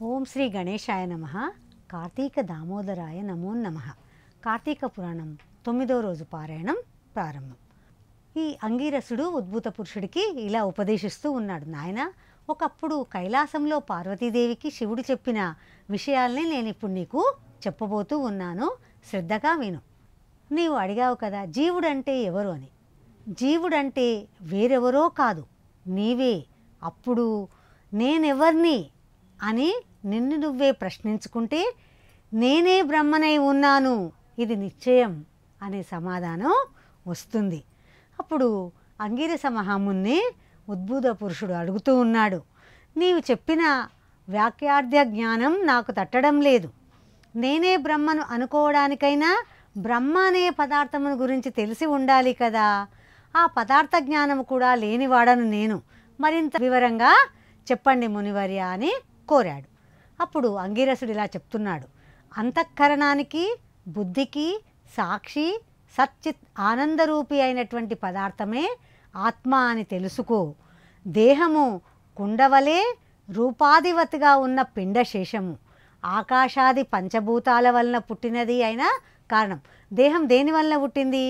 ఓం శ్రీ గణేశాయ నమః. కార్తీక దామోదరాయ నమో నమః. కార్తీక పురాణం 9వ రోజు పారాయణం ప్రారంభం. ఈ అంగీరసుడు ఉద్భూత పురుషుడికి ఇలా ఉపదేశిస్తూ ఉన్నాడు. నాయన, ఒకప్పుడు కైలాసంలో పార్వతీదేవికి శివుడు చెప్పిన విషయాల్ని నేను ఇప్పుడు నీకు చెప్పబోతూ ఉన్నాను. శ్రద్ధగా విను. నీవు అడిగావు కదా జీవుడంటే ఎవరు అని. జీవుడంటే వేరెవరో కాదు, నీవే. అప్పుడు నేనెవర్ని అని నిన్ను నువ్వే ప్రశ్నించుకుంటే నేనే బ్రహ్మనై ఉన్నాను, ఇది నిశ్చయం అనే సమాధానం వస్తుంది. అప్పుడు అంగీరస మహాముని ఉద్భూత పురుషుడు అడుగుతూ ఉన్నాడు, నీవు చెప్పిన వాక్యార్థ జ్ఞానం నాకు తట్టడం లేదు. నేనే బ్రహ్మను అనుకోవడానికైనా బ్రహ్మ అనే పదార్థమును గురించి తెలిసి ఉండాలి కదా. ఆ పదార్థ జ్ఞానం కూడా లేనివాడను నేను. మరింత వివరంగా చెప్పండి మునివర్య అని కోరాడు. అప్పుడు అంగీరసుడు ఇలా చెప్తున్నాడు, అంతఃకరణానికి బుద్ధికి సాక్షి సచ్చిత్ ఆనందరూపి అయినటువంటి పదార్థమే ఆత్మ అని తెలుసుకో. దేహము కుండవలే రూపాధివతిగా ఉన్న పిండశేషము ఆకాశాది పంచభూతాల వలన పుట్టినది అయిన కారణం. దేహం దేని వలన పుట్టింది?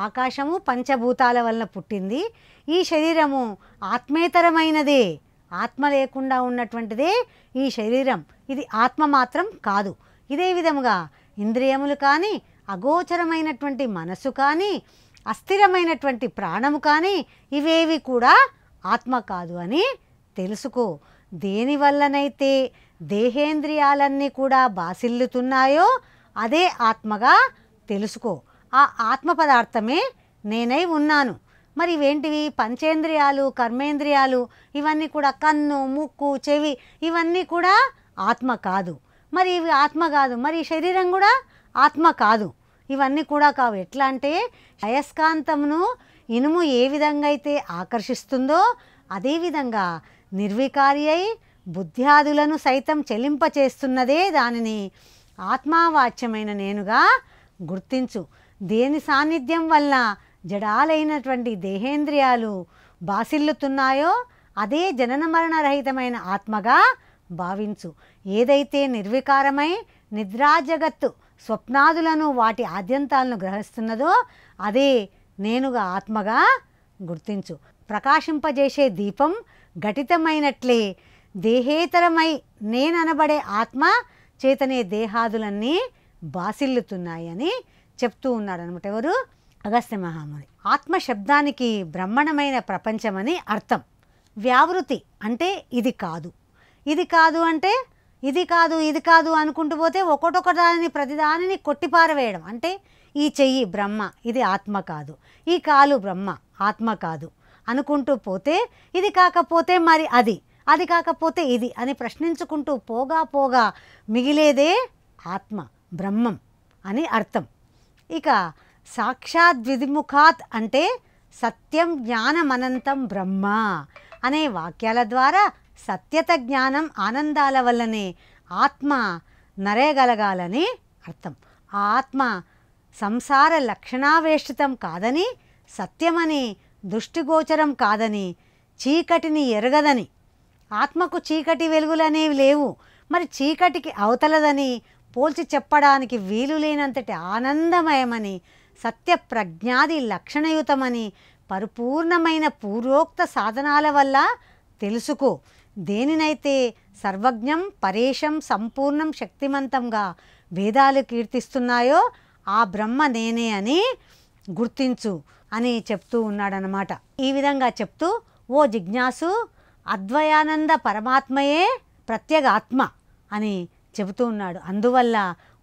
ఆకాశము పంచభూతాల వలన పుట్టింది. ఈ శరీరము ఆత్మేతరమైనదే, ఆత్మ లేకుండా ఉన్నటువంటిదే ఈ శరీరం. ఇది ఆత్మ మాత్రం కాదు. ఇదే విధముగా ఇంద్రియములు కానీ, అగోచరమైనటువంటి మనసు కానీ, అస్థిరమైనటువంటి ప్రాణము కానీ ఇవేవి కూడా ఆత్మ కాదు అని తెలుసుకో. దేనివల్లనైతే దేహేంద్రియాలన్నీ కూడా బాసిల్లుతున్నాయో అదే ఆత్మగా తెలుసుకో. ఆ ఆత్మ పదార్థమే నేనై ఉన్నాను. మరి ఇవేంటివి? పంచేంద్రియాలు, కర్మేంద్రియాలు, ఇవన్నీ కూడా కన్ను, ముక్కు, చెవి, ఇవన్నీ కూడా ఆత్మ కాదు. మరి ఇవి ఆత్మ కాదు, మరి శరీరం కూడా ఆత్మ కాదు. ఇవన్నీ కూడా కావు. ఎట్లా అంటే అయస్కాంతమును ఇనుము ఏ విధంగా అయితే ఆకర్షిస్తుందో అదేవిధంగా నిర్వికారి అయి బుద్ధ్యాదులను సైతం చెలింపచేస్తున్నదే దానిని ఆత్మావాచ్యమైన నేనుగా గుర్తించు. దేని సాన్నిధ్యం వల్ల జడాలైనటువంటి దేహేంద్రియాలు బాసిల్లుతున్నాయో అదే జనన మరణరహితమైన ఆత్మగా భావించు. ఏదైతే నిర్వికారమై నిద్రాజగత్తు స్వప్నాదులను వాటి ఆద్యంతాలను గ్రహిస్తున్నదో అదే నేనుగా ఆత్మగా గుర్తించు. ప్రకాశింపజేసే దీపం ఘటితమైనట్లే దేహేతరమై నేననబడే ఆత్మ చేతనే దేహాదులన్నీ బాసిల్లుతున్నాయి అని చెప్తూ ఉన్నాడు అనమాట. ఎవరు? అగస్త్య మహాముని. ఆత్మ శబ్దానికి బ్రహ్మణమైన ప్రపంచమని అర్థం. వ్యావృతి అంటే ఇది కాదు, ఇది కాదు అంటే ఇది కాదు, ఇది కాదు అనుకుంటూ పోతే ఒకటొకదాని ప్రతిదానిని కొట్టిపారవేయడం. అంటే ఈ చెయ్యి బ్రహ్మ, ఇది ఆత్మ కాదు, ఈ కాలు బ్రహ్మ, ఆత్మ కాదు అనుకుంటూ పోతే ఇది కాకపోతే మరి అది, అది కాకపోతే ఇది అని ప్రశ్నించుకుంటూ పోగా పోగా మిగిలేదే ఆత్మ, బ్రహ్మం అని అర్థం. ఇక సాక్షాత్ ద్విముఖాత్ అంటే సత్యం జ్ఞానమనంతం బ్రహ్మ అనే వాక్యాల ద్వారా సత్యత జ్ఞానం ఆనందాల వల్లనే ఆత్మ నరేయగలగాలని అర్థం. ఆ ఆత్మ సంసార లక్షణావేష్టితం కాదని, సత్యమని దృష్టిగోచరం కాదని, చీకటిని ఎరగదని, ఆత్మకు చీకటి వెలుగులనేవి లేవు, మరి చీకటికి అవతలదని పోల్చి చెప్పడానికి వీలు లేనంతటి ఆనందమయమని, సత్య ప్రజ్ఞాది లక్షణయుతమని పరిపూర్ణమైన పూర్వోక్త సాధనాల వల్ల తెలుసుకో. దేనినైతే సర్వజ్ఞం పరేశం సంపూర్ణం శక్తిమంతంగా వేదాలు కీర్తిస్తున్నాయో ఆ బ్రహ్మ నేనే అని గుర్తించు అని చెప్తూ ఉన్నాడనమాట. ఈ విధంగా చెప్తూ ఓ జిజ్ఞాసు, అద్వయానంద పరమాత్మయే ప్రత్యేగాత్మ అని చెబుతూ ఉన్నాడు. అందువల్ల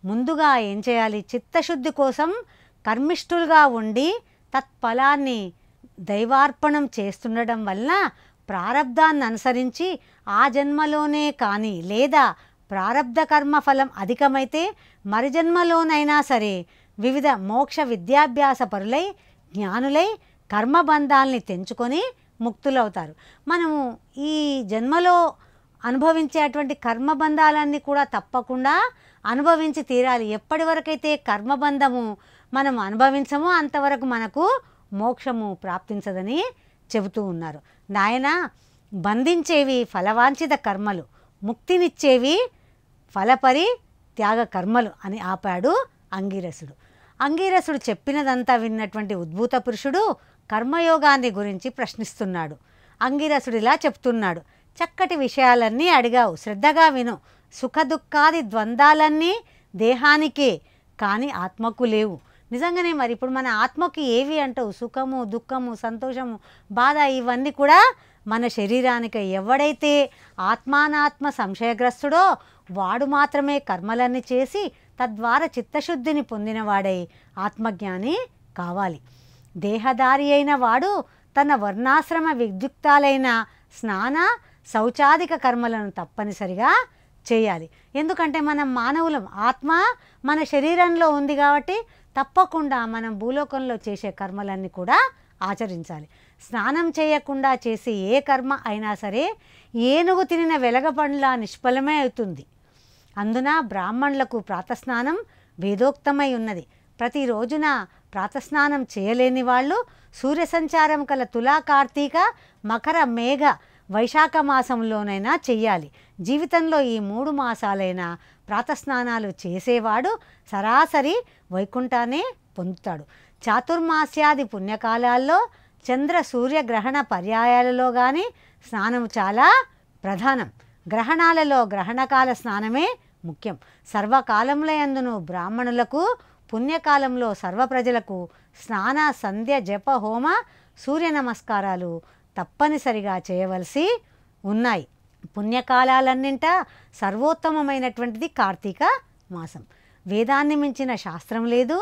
ముందుగా ఏం చేయాలి? చిత్తశుద్ధి కోసం కర్మిష్ఠులుగా ఉండి తత్ఫలాన్ని దైవార్పణం చేస్తుండడం వల్ల ప్రారబ్ధాన్ని అనుసరించి ఆ జన్మలోనే కానీ లేదా ప్రారబ్ధ కర్మ ఫలం అధికమైతే మరి జన్మలోనైనా సరే వివిధ మోక్ష విద్యాభ్యాస పరులై జ్ఞానులై కర్మబంధాల్ని తెంచుకొని ముక్తులవుతారు. మనము ఈ జన్మలో అనుభవించేటువంటి కర్మబంధాలన్నీ కూడా తప్పకుండా అనుభవించి తీరాలి. ఎప్పటి వరకైతే కర్మబంధము మనం అనుభవించమో అంతవరకు మనకు మోక్షము ప్రాప్తించదని చెబుతూ ఉన్నారు. నాయన, బంధించేవి ఫలవాంఛిత కర్మలు, ముక్తినిచ్చేవి ఫలపరి త్యాగ కర్మలు అని ఆపాడు అంగీరసుడు. అంగీరసుడు చెప్పినదంతా విన్నటువంటి ఉద్భూత పురుషుడు కర్మయోగాన్ని గురించి ప్రశ్నిస్తున్నాడు. అంగీరసుడు ఇలా చెప్తున్నాడు, చక్కటి విషయాలన్నీ అడిగావు, శ్రద్ధగా విను. సుఖ దుఃఖాది ద్వంద్వాలన్నీ దేహానికే కానీ ఆత్మకు లేవు. నిజంగానే మరి ఇప్పుడు మన ఆత్మకి ఏవి అంటావు? సుఖము, దుఃఖము, సంతోషము, బాధ ఇవన్నీ కూడా మన శరీరానికి. ఎవడైతే ఆత్మానాత్మ సంశయగ్రస్తుడో వాడు మాత్రమే కర్మలన్నీ చేసి తద్వారా చిత్తశుద్ధిని పొందినవాడై ఆత్మజ్ఞాని కావాలి. దేహదారి అయిన వాడు తన వర్ణాశ్రమ విద్యుక్తాలైన స్నాన శౌచాదిక కర్మలను తప్పనిసరిగా చేయాలి. ఎందుకంటే మనం మానవులం, ఆత్మ మన శరీరంలో ఉంది కాబట్టి తప్పకుండా మనం భూలోకంలో చేసే కర్మలన్నీ కూడా ఆచరించాలి. స్నానం చేయకుండా చేసే ఏ కర్మ అయినా సరే ఏనుగు తినిన వెలగపండ్ల నిష్ఫలమే అవుతుంది. అందున బ్రాహ్మణులకు ప్రాతస్నానం వేదోక్తమై ఉన్నది. ప్రతిరోజున ప్రాతస్నానం చేయలేని వాళ్ళు సూర్య సంచారం కల తులా, కార్తీక, మకర, మేఘ, వైశాఖ మాసంలోనైనా చెయ్యాలి. జీవితంలో ఈ 3 మాసాలైనా ప్రాతస్నానాలు చేసేవాడు సరాసరి వైకుంఠాన్ని పొందుతాడు. చాతుర్మాస్యాది పుణ్యకాలాల్లో చంద్ర సూర్య గ్రహణ పర్యాయాలలో కానీ స్నానం చాలా ప్రధానం. గ్రహణాలలో గ్రహణకాల స్నానమే ముఖ్యం. సర్వకాలంలో యందును బ్రాహ్మణులకు, పుణ్యకాలంలో సర్వ ప్రజలకు స్నాన, సంధ్య, జప, హోమ, సూర్య నమస్కారాలు తప్పనిసరిగా చేయవలసి ఉన్నాయి. పుణ్యకాలాలన్నింట సర్వోత్తమమైనటువంటిది కార్తీక మాసం. వేదాన్ని మించిన శాస్త్రం లేదు,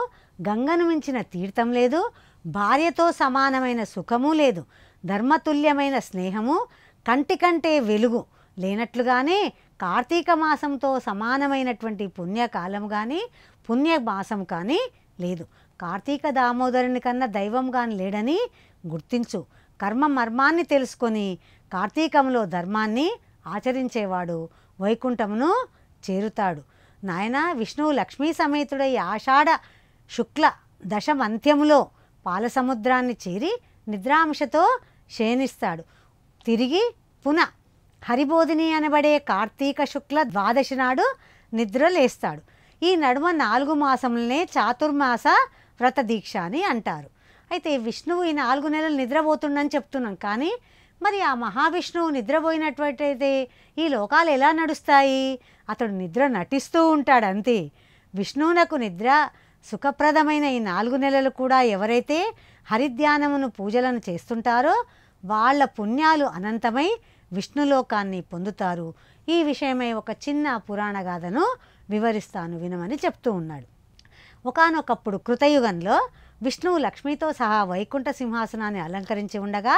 గంగను మించిన తీర్థం లేదు, భార్యతో సమానమైన సుఖము లేదు, ధర్మతుల్యమైన స్నేహము, కంటి కంటే వెలుగు లేనట్లుగానే కార్తీక మాసంతో సమానమైనటువంటి పుణ్యకాలం కానీ పుణ్యమాసం కానీ లేదు. కార్తీక దామోదరుని కన్నా దైవం కానీ లేడని గుర్తించు. కర్మ మర్మాన్ని తెలుసుకొని కార్తీకంలో ధర్మాన్ని ఆచరించేవాడు వైకుంఠమును చేరుతాడు. నాయన విష్ణువు లక్ష్మీ సమేతుడై ఆషాఢ శుక్ల దశమంత్యములో పాలసముద్రాన్ని చేరి నిద్రాంశతో శయనిస్తాడు. తిరిగి పునః హరిబోధిని అనబడే కార్తీక శుక్ల ద్వాదశి నాడు నిద్రలేస్తాడు. ఈ నడుమ 4 మాసములనే చాతుర్మాస వ్రత దీక్ష అని అంటారు. అయితే విష్ణువు ఈ 4 నెలలు నిద్రపోతుండని చెప్తున్నాం. కానీ మరి ఆ మహావిష్ణువు నిద్రపోయినట్లయితే ఈ లోకాలు ఎలా నడుస్తాయి? అతడు నిద్ర నటిస్తూ ఉంటాడు అంతే. విష్ణువునకు నిద్ర సుఖప్రదమైన ఈ 4 నెలలు కూడా ఎవరైతే హరిధ్యానమును పూజలను చేస్తుంటారో వాళ్ళ పుణ్యాలు అనంతమై విష్ణులోకాన్ని పొందుతారు. ఈ విషయమై ఒక చిన్న పురాణ గాథను వివరిస్తాను వినమని చెప్తూ ఉన్నాడు. ఒకానొకప్పుడు కృతయుగంలో విష్ణువు లక్ష్మితో సహా వైకుంఠ సింహాసనాన్ని అలంకరించి ఉండగా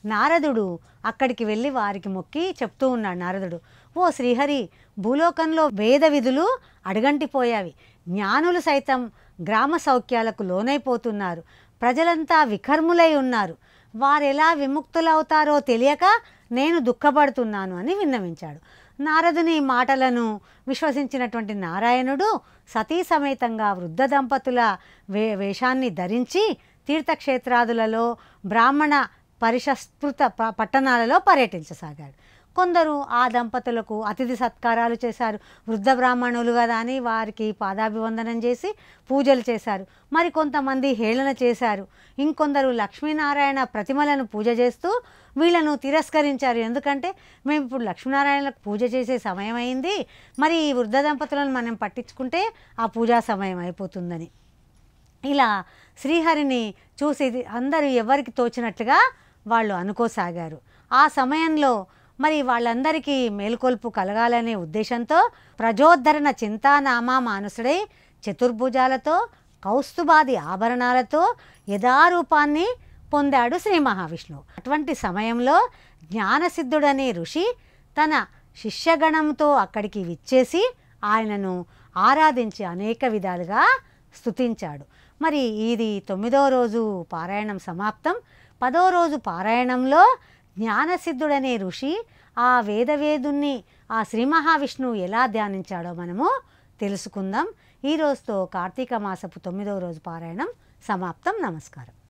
నారదుడు అక్కడికి వెళ్ళి వారికి మొక్కి చెప్తూ ఉన్నాడు. నారదుడు, ఓ శ్రీహరి, భూలోకంలో వేద విధులు అడగంటిపోయావి. జ్ఞానులు సైతం గ్రామ సౌఖ్యాలకు లోనైపోతున్నారు. ప్రజలంతా వికర్ములై ఉన్నారు. వారెలా విముక్తులవుతారో తెలియక నేను దుఃఖపడుతున్నాను అని విన్నవించాడు. నారదుని మాటలను విశ్వసించినటువంటి నారాయణుడు సతీ సమేతంగా వృద్ధ దంపతుల వేషాన్ని ధరించి తీర్థక్షేత్రాదులలో బ్రాహ్మణ పరిషస్కృత పట్టణాలలో పర్యటించసాగాడు. కొందరు ఆ దంపతులకు అతిథి సత్కారాలు చేశారు. వృద్ధ బ్రాహ్మణులు కదా అని వారికి పాదాభివందనం చేసి పూజలు చేశారు. మరి కొంతమంది హేళన చేశారు. ఇంకొందరు లక్ష్మీనారాయణ ప్రతిమలను పూజ చేస్తూ వీళ్ళను తిరస్కరించారు. ఎందుకంటే మేము ఇప్పుడు లక్ష్మీనారాయణలకు పూజ చేసే సమయం అయింది, మరి ఈ వృద్ధ దంపతులను మనం పట్టించుకుంటే ఆ పూజా సమయం అయిపోతుందని. ఇలా శ్రీహరిని చూసి అందరూ ఎవరికి తోచినట్లుగా వాళ్ళు అనుకోసాగారు. ఆ సమయంలో మరి వాళ్ళందరికీ మేల్కొల్పు కలగాలనే ఉద్దేశంతో ప్రజోద్ధరణ చింతానామా మానసుడై చతుర్భుజాలతో కౌస్తుభాది ఆభరణాలతో యథారూపాన్ని పొందాడు శ్రీ మహావిష్ణువు. అటువంటి సమయంలో జ్ఞానసిద్ధుడనే ఋషి తన శిష్యగణంతో అక్కడికి విచ్చేసి ఆయనను ఆరాధించి అనేక విధాలుగా స్తుతించాడు. మరి ఇది 9వ రోజు పారాయణం సమాప్తం. 10వ రోజు పారాయణంలో జ్ఞానసిద్ధుడనే ఋషి ఆ వేదవేదుణ్ణి ఆ శ్రీ మహావిష్ణువు ఎలా ధ్యానించాడో మనము తెలుసుకుందాం. ఈ రోజుతో కార్తీక మాసపు 9వ రోజు పారాయణం సమాప్తం. నమస్కారం.